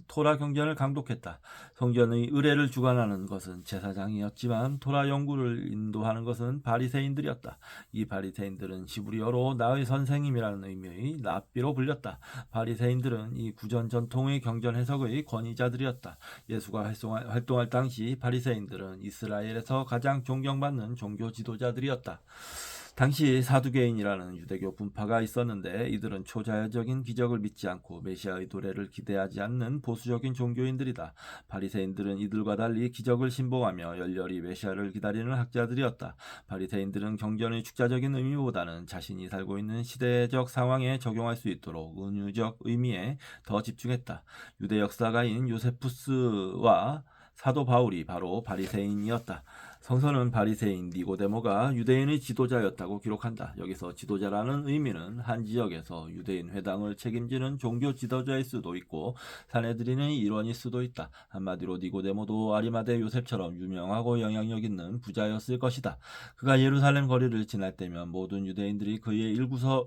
토라 경전을 강독했다. 성전의 의례를 주관하는 것은 제사장이었지만 토라 연구를 인도하는 것은 바리새인들이었다. 이 바리새인들은 히브리어로 나의 선생님이라는 의미의 랍비로 불렸다. 바리새인들은 이 구전 전통의 경전 해석의 권위자들이었다. 예수가 활동할 당시 바리새인들은 이스라엘에서 가장 존경받는 종교 지도자들이었다. 당시 사두개인이라는 유대교 분파가 있었는데 이들은 초자연적인 기적을 믿지 않고 메시아의 도래를 기대하지 않는 보수적인 종교인들이다. 바리새인들은 이들과 달리 기적을 신봉하며 열렬히 메시아를 기다리는 학자들이었다. 바리새인들은 경전의 축자적인 의미보다는 자신이 살고 있는 시대적 상황에 적용할 수 있도록 은유적 의미에 더 집중했다. 유대 역사가인 요세푸스와 사도 바울이 바로 바리새인이었다. 성서는 바리새인 니고데모가 유대인의 지도자였다고 기록한다. 여기서 지도자라는 의미는 한 지역에서 유대인 회당을 책임지는 종교 지도자일 수도 있고 사내들인의 일원일 수도 있다. 한마디로 니고데모도 아리마대 요셉처럼 유명하고 영향력 있는 부자였을 것이다. 그가 예루살렘 거리를 지날 때면 모든 유대인들이 그의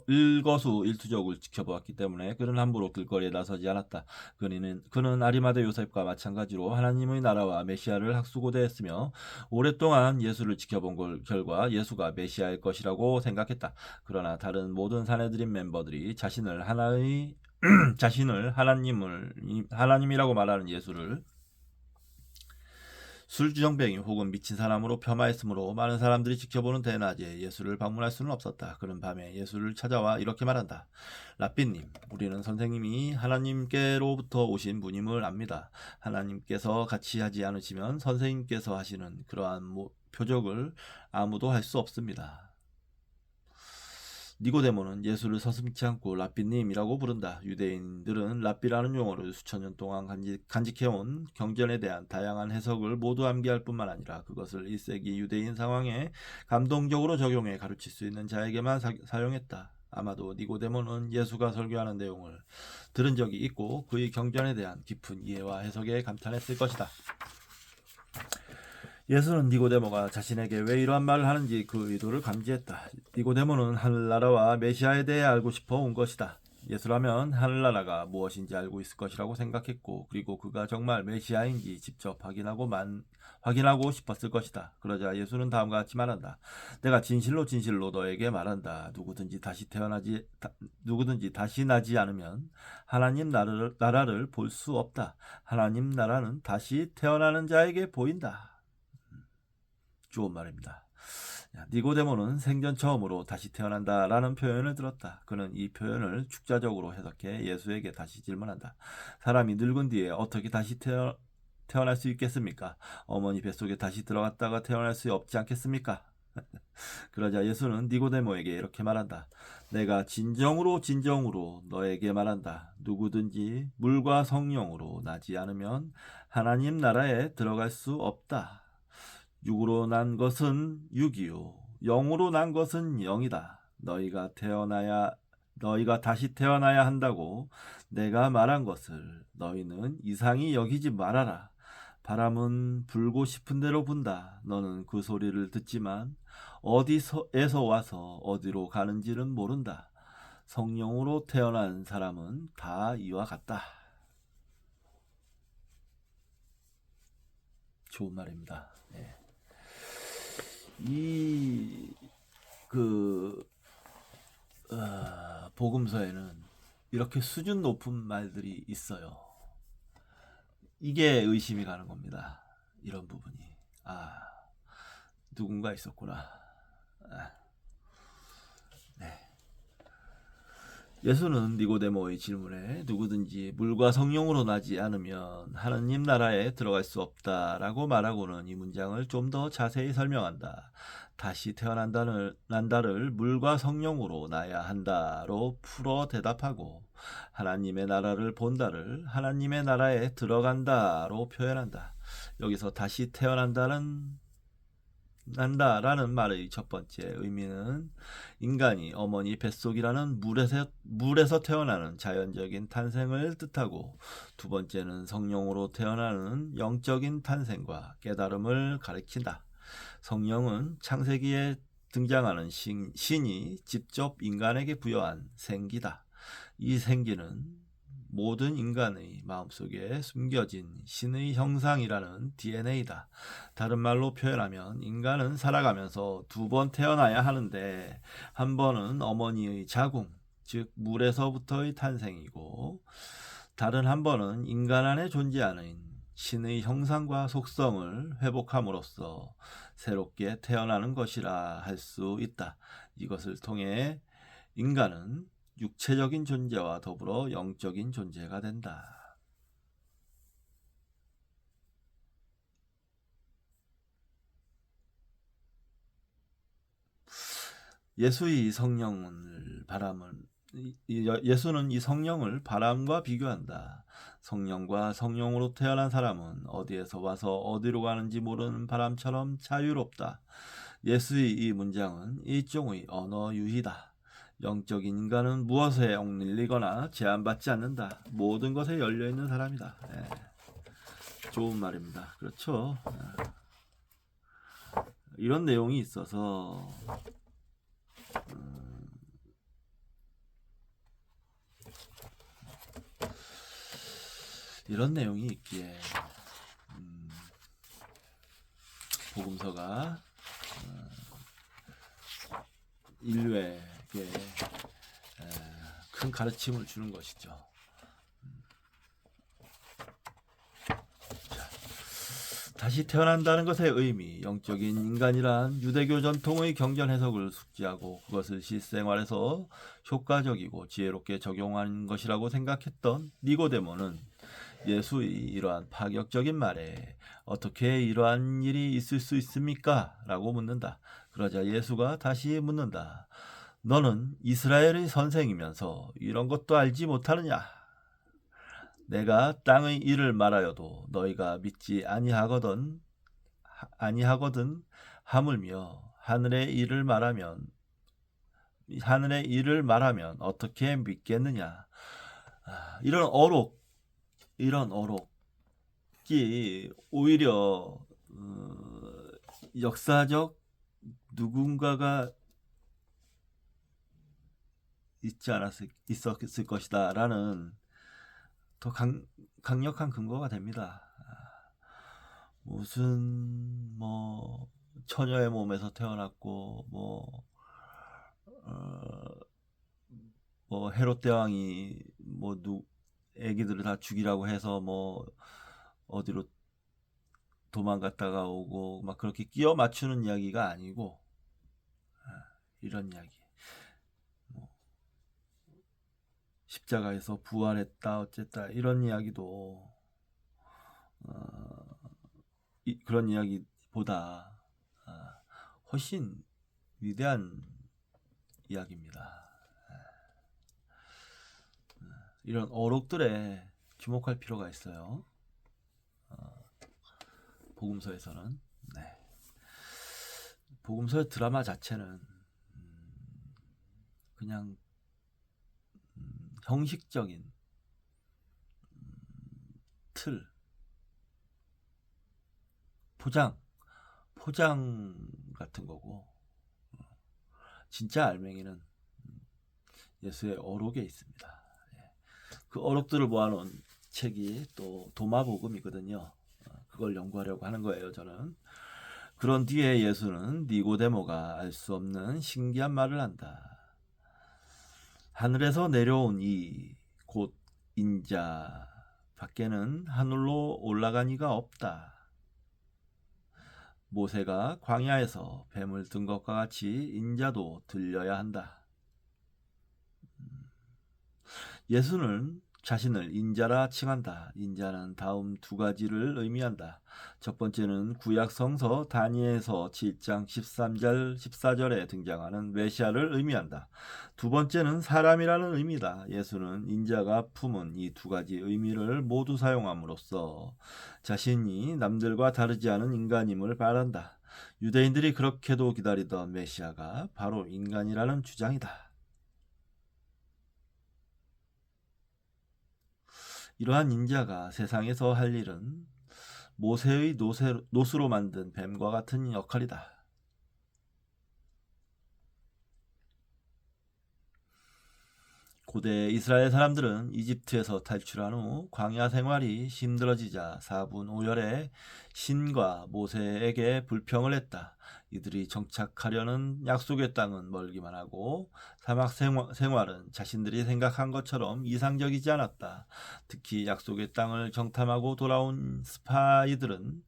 일거수일투족을 지켜보았기 때문에 그는 함부로 길거리에 나서지 않았다. 그는 아리마대 요셉과 마찬가지로 하나님의 나라와 메시아를 학수고대했으며 오랫동안 예수를 지켜본 결과 예수가 메시아일 것이라고 생각했다. 그러나 다른 모든 사내들인 멤버들이 자신을 하나님이라고 말하는 예수를 술주정뱅이 혹은 미친 사람으로 폄하했으므로 많은 사람들이 지켜보는 대낮에 예수를 방문할 수는 없었다. 그는 밤에 예수를 찾아와 이렇게 말한다. 랍비님, 우리는 선생님이 하나님께로부터 오신 분임을 압니다. 하나님께서 같이 하지 않으시면 선생님께서 하시는 그러한 표적을 아무도 할 수 없습니다. 니고데모는 예수를 서슴지 않고 랍비님이라고 부른다. 유대인들은 랍비라는 용어를 수천 년 동안 간직해온 경전에 대한 다양한 해석을 모두 암기할 뿐만 아니라 그것을 1세기 유대인 상황에 감동적으로 적용해 가르칠 수 있는 자에게만 사용했다. 아마도 니고데모는 예수가 설교하는 내용을 들은 적이 있고 그의 경전에 대한 깊은 이해와 해석에 감탄했을 것이다. 예수는 니고데모가 자신에게 왜 이러한 말을 하는지 그 의도를 감지했다. 니고데모는 하늘나라와 메시아에 대해 알고 싶어 온 것이다. 예수라면 하늘나라가 무엇인지 알고 있을 것이라고 생각했고 그리고 그가 정말 메시아인지 직접 확인하고 싶었을 것이다. 그러자 예수는 다음과 같이 말한다. 내가 진실로 너에게 말한다. 누구든지 다시 나지 않으면 하나님 나라를 볼 수 없다. 하나님 나라는 다시 태어나는 자에게 보인다. 좋은 말입니다. 니고데모는 생전 처음으로 다시 태어난다라는 표현을 들었다. 그는 이 표현을 축자적으로 해석해 예수에게 다시 질문한다. 사람이 늙은 뒤에 어떻게 다시 태어날 수 있겠습니까? 어머니 뱃속에 다시 들어갔다가 태어날 수 없지 않겠습니까? 그러자 예수는 니고데모에게 이렇게 말한다. 내가 진정으로 너에게 말한다. 누구든지 물과 성령으로 나지 않으면 하나님 나라에 들어갈 수 없다. 육으로 난 것은 육이요 영으로 난 것은 영이다. 너희가 다시 태어나야 한다고 내가 말한 것을 너희는 이상히 여기지 말아라. 바람은 불고 싶은 대로 분다. 너는 그 소리를 듣지만 어디에서 와서 어디로 가는지는 모른다. 성령으로 태어난 사람은 다 이와 같다. 좋은 말입니다. 네. 복음서에는 이렇게 수준 높은 말들이 있어요. 이게 의심이 가는 겁니다. 이런 부분이. 누군가 있었구나. 네. 예수는 니고데모의 질문에 누구든지 물과 성령으로 나지 않으면 하나님 나라에 들어갈 수 없다라고 말하고는 이 문장을 좀 더 자세히 설명한다. 다시 난다를 물과 성령으로 나야 한다로 풀어 대답하고 하나님의 나라를 본다를 하나님의 나라에 들어간다로 표현한다. 여기서 다시 난다라는 말의 첫 번째 의미는 인간이 어머니 뱃속이라는 물에서 태어나는 자연적인 탄생을 뜻하고 두 번째는 성령으로 태어나는 영적인 탄생과 깨달음을 가리킨다. 성령은 창세기에 등장하는 신이 직접 인간에게 부여한 생기다. 이 생기는 모든 인간의 마음속에 숨겨진 신의 형상이라는 DNA다. 다른 말로 표현하면 인간은 살아가면서 두 번 태어나야 하는데 한 번은 어머니의 자궁, 즉 물에서부터의 탄생이고 다른 한 번은 인간 안에 존재하는 신의 형상과 속성을 회복함으로써 새롭게 태어나는 것이라 할 수 있다. 이것을 통해 인간은 육체적인 존재와 더불어 영적인 존재가 된다. 예수의 성령을 예수는 이 성령을 바람과 비교한다. 성령과 성령으로 태어난 사람은 어디에서 와서 어디로 가는지 모르는 바람처럼 자유롭다. 예수의 이 문장은 일종의 언어 유희다. 영적인 인간은 무엇에 얽밀리거나 제한받지 않는다. 모든 것에 열려있는 사람이다. 좋은 말입니다. 그렇죠. 이런 내용이 있어서 이런 내용이 있기에 복음서가 인류에게 큰 가르침을 주는 것이죠. 다시 태어난다는 것의 의미, 영적인 인간이란 유대교 전통의 경전 해석을 숙지하고 그것을 실생활에서 효과적이고 지혜롭게 적용한 것이라고 생각했던 니고데모는 예수의 이러한 파격적인 말에 어떻게 이러한 일이 있을 수 있습니까? 라고 묻는다. 그러자 예수가 다시 묻는다. 너는 이스라엘의 선생이면서 이런 것도 알지 못하느냐? 내가 땅의 일을 말하여도 너희가 믿지 아니하거든 하물며 하늘의 일을 말하면 어떻게 믿겠느냐? 이런 어록이 오히려 역사적 누군가가 있었을 것이다 라는 더 강력한 근거가 됩니다. 무슨 처녀의 몸에서 태어났고 헤롯 대왕이 애기들을 다 죽이라고 해서 어디로 도망갔다가 오고 막 그렇게 끼워 맞추는 이야기가 아니고 이런 이야기. 십자가에서 부활했다 어쨌다 이런 이야기도 그런 이야기보다 훨씬 위대한 이야기입니다. 이런 어록들에 주목할 필요가 있어요. 복음서에서는 복음서의 드라마 자체는 그냥 형식적인 틀, 포장 같은 거고 진짜 알맹이는 예수의 어록에 있습니다. 그 어록들을 모아놓은 책이 또 도마복음이거든요. 그걸 연구하려고 하는 거예요, 저는. 그런 뒤에 예수는 니고데모가 알 수 없는 신기한 말을 한다. 하늘에서 내려온 이 곧 인자 밖에는 하늘로 올라간 이가 없다. 모세가 광야에서 뱀을 든 것과 같이 인자도 들려야 한다. 예수는 자신을 인자라 칭한다. 인자는 다음 두 가지를 의미한다. 첫 번째는 구약 성서 다니엘서 7장 13절 14절에 등장하는 메시아를 의미한다. 두 번째는 사람이라는 의미다. 예수는 인자가 품은 이 두 가지 의미를 모두 사용함으로써 자신이 남들과 다르지 않은 인간임을 말한다. 유대인들이 그렇게도 기다리던 메시아가 바로 인간이라는 주장이다. 이러한 인자가 세상에서 할 일은 모세의 노수로 만든 뱀과 같은 역할이다. 고대 이스라엘 사람들은 이집트에서 탈출한 후 광야 생활이 힘들어지자 4분 5열에 신과 모세에게 불평을 했다. 이들이 정착하려는 약속의 땅은 멀기만 하고 사막 생활은 자신들이 생각한 것처럼 이상적이지 않았다. 특히 약속의 땅을 정탐하고 돌아온 스파이들은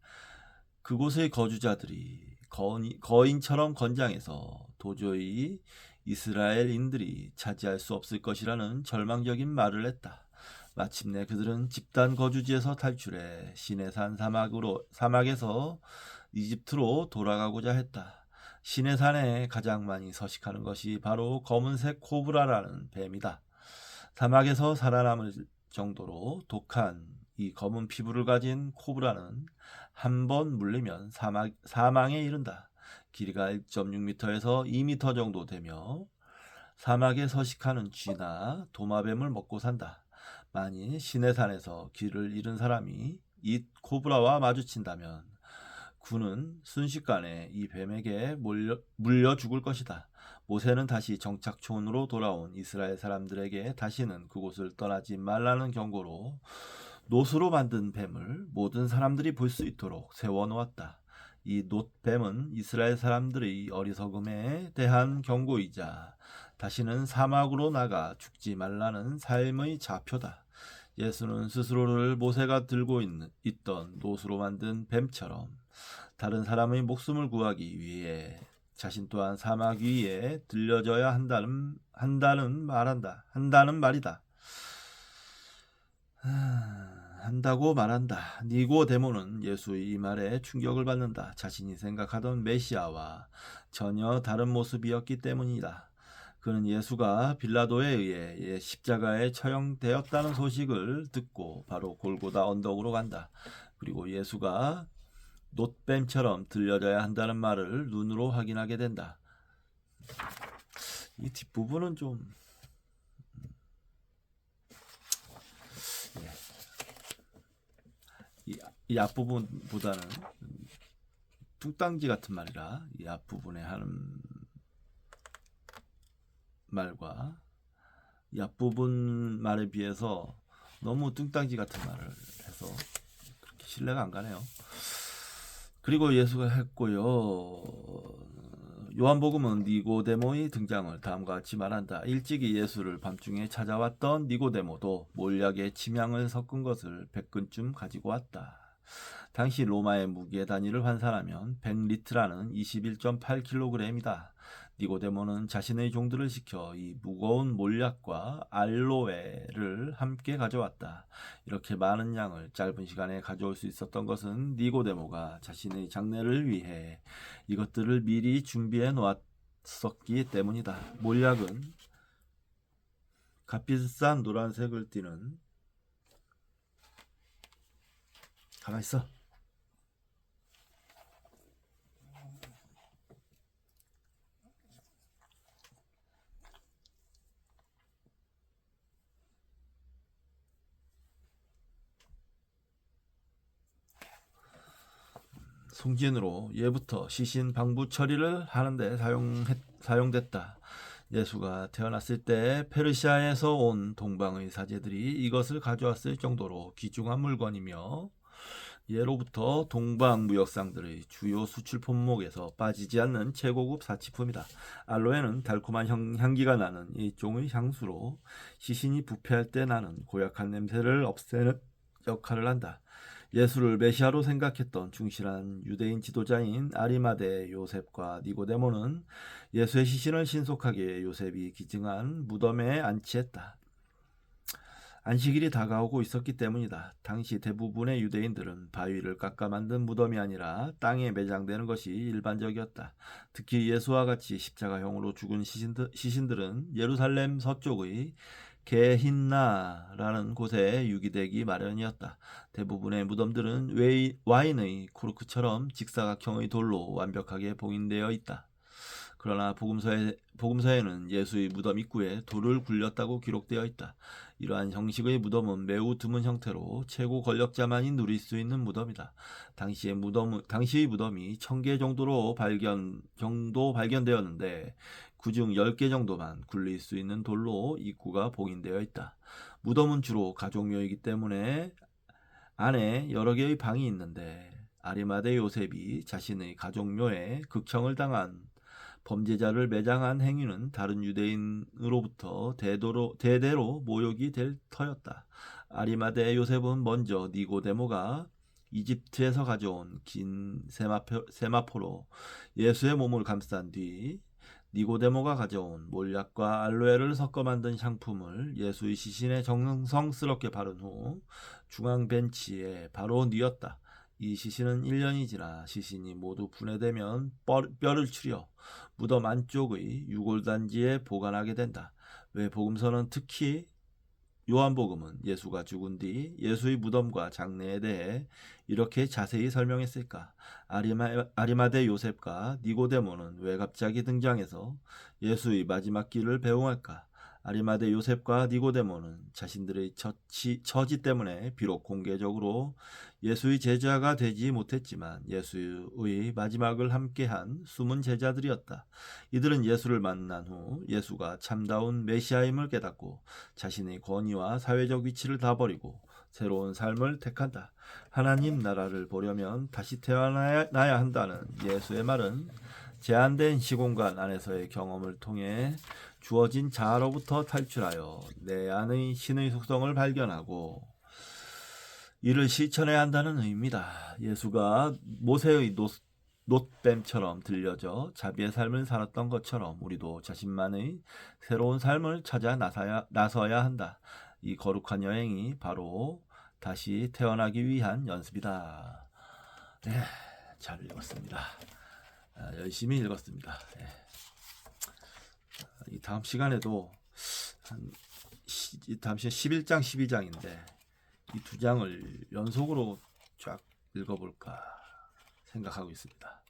그곳의 거주자들이 거인처럼 건장해서 도저히 이스라엘인들이 차지할 수 없을 것이라는 절망적인 말을 했다. 마침내 그들은 집단 거주지에서 탈출해 시내산 사막에서 이집트로 돌아가고자 했다. 시내산에 가장 많이 서식하는 것이 바로 검은색 코브라라는 뱀이다. 사막에서 살아남을 정도로 독한 이 검은 피부를 가진 코브라는 한 번 물리면 사망에 이른다. 길이가 1.6m에서 2m 정도 되며 사막에 서식하는 쥐나 도마뱀을 먹고 산다. 만일 시내산에서 길을 잃은 사람이 이 코브라와 마주친다면 군은 순식간에 이 뱀에게 물려 죽을 것이다. 모세는 다시 정착촌으로 돌아온 이스라엘 사람들에게 다시는 그곳을 떠나지 말라는 경고로 놋으로 만든 뱀을 모든 사람들이 볼 수 있도록 세워놓았다. 이 놋뱀은 이스라엘 사람들의 어리석음에 대한 경고이자 다시는 사막으로 나가 죽지 말라는 삶의 좌표다. 예수는 스스로를 모세가 들고 있던 놋으로 만든 뱀처럼 다른 사람의 목숨을 구하기 위해 자신 또한 사막 위에 들려져야 한다는 말이다. 한다고 말한다. 니고데모는 예수의 이 말에 충격을 받는다. 자신이 생각하던 메시아와 전혀 다른 모습이었기 때문이다. 그는 예수가 빌라도에 의해 십자가에 처형되었다는 소식을 듣고 바로 골고다 언덕으로 간다. 그리고 예수가 놋뱀처럼 들려져야 한다는 말을 눈으로 확인하게 된다. 이 뒷부분은 좀 이 앞부분보다는 뚱땅지 같은 말이라 이 앞부분에 하는 말과 이 앞부분 말에 비해서 너무 뚱땅지 같은 말을 해서 그렇게 신뢰가 안 가네요. 그리고 예수가 했고요. 요한복음은 니고데모의 등장을 다음과 같이 말한다. 일찍이 예수를 밤중에 찾아왔던 니고데모도 몰약에 침향을 섞은 것을 100근쯤 가지고 왔다. 당시 로마의 무게 단위를 환산하면 100리트라는 21.8kg이다. 니고데모는 자신의 종들을 시켜 이 무거운 몰약과 알로에를 함께 가져왔다. 이렇게 많은 양을 짧은 시간에 가져올 수 있었던 것은 니고데모가 자신의 장례를 위해 이것들을 미리 준비해 놓았었기 때문이다. 몰약은 값비싼 노란색을 띠는 가만 있어. 송진으로 예부터 시신 방부 처리를 하는데 사용됐다. 예수가 태어났을 때 페르시아에서 온 동방의 사제들이 이것을 가져왔을 정도로 귀중한 물건이며 예로부터 동방 무역상들의 주요 수출 품목에서 빠지지 않는 최고급 사치품이다. 알로에는 달콤한 향기가 나는 일종의 향수로 시신이 부패할 때 나는 고약한 냄새를 없애는 역할을 한다. 예수를 메시아로 생각했던 충실한 유대인 지도자인 아리마대 요셉과 니고데모는 예수의 시신을 신속하게 요셉이 기증한 무덤에 안치했다. 안식일이 다가오고 있었기 때문이다. 당시 대부분의 유대인들은 바위를 깎아 만든 무덤이 아니라 땅에 매장되는 것이 일반적이었다. 특히 예수와 같이 십자가형으로 죽은 시신들은 예루살렘 서쪽의 게힌나라는 곳에 유기되기 마련이었다. 대부분의 무덤들은 와인의 코르크처럼 직사각형의 돌로 완벽하게 봉인되어 있다. 그러나 복음서에는 예수의 무덤 입구에 돌을 굴렸다고 기록되어 있다. 이러한 형식의 무덤은 매우 드문 형태로 최고 권력자만이 누릴 수 있는 무덤이다. 당시의 무덤이 1000개 정도 발견되었는데 그중 10개 정도만 굴릴 수 있는 돌로 입구가 봉인되어 있다. 무덤은 주로 가족묘이기 때문에 안에 여러 개의 방이 있는데 아리마대 요셉이 자신의 가족묘에 극형을 당한 범죄자를 매장한 행위는 다른 유대인으로부터 대대로 모욕이 될 터였다. 아리마대 요셉은 먼저 니고데모가 이집트에서 가져온 긴 세마포로 예수의 몸을 감싼 뒤 니고데모가 가져온 몰약과 알로에를 섞어 만든 향품을 예수의 시신에 정성스럽게 바른 후 중앙 벤치에 바로 뉘었다. 이 시신은 1년이 지나 시신이 모두 분해되면 뼈를 추려 무덤 안쪽의 유골단지에 보관하게 된다. 왜 복음서는 특히 요한복음은 예수가 죽은 뒤 예수의 무덤과 장례에 대해 이렇게 자세히 설명했을까? 아리마대 요셉과 니고데모는 왜 갑자기 등장해서 예수의 마지막 길을 배웅할까? 아리마대 요셉과 니고데모는 자신들의 처지 때문에 비록 공개적으로 예수의 제자가 되지 못했지만 예수의 마지막을 함께한 숨은 제자들이었다. 이들은 예수를 만난 후 예수가 참다운 메시아임을 깨닫고 자신의 권위와 사회적 위치를 다 버리고 새로운 삶을 택한다. 하나님 나라를 보려면 다시 태어나야 한다는 예수의 말은 제한된 시공간 안에서의 경험을 통해 주어진 자아로부터 탈출하여 내 안의 신의 속성을 발견하고 이를 실천해야 한다는 의미다. 예수가 모세의 놋뱀처럼 들려져 자비의 삶을 살았던 것처럼 우리도 자신만의 새로운 삶을 찾아 나서야 한다. 이 거룩한 여행이 바로 다시 태어나기 위한 연습이다. 네, 잘 읽었습니다. 열심히 읽었습니다. 네. 이 다음 시간에도 다음 시간 11장, 12장인데 이 두 장을 연속으로 쫙 읽어볼까 생각하고 있습니다.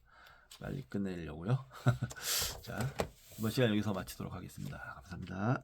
빨리 끝내려고요. 자, 이번 시간 여기서 마치도록 하겠습니다. 감사합니다.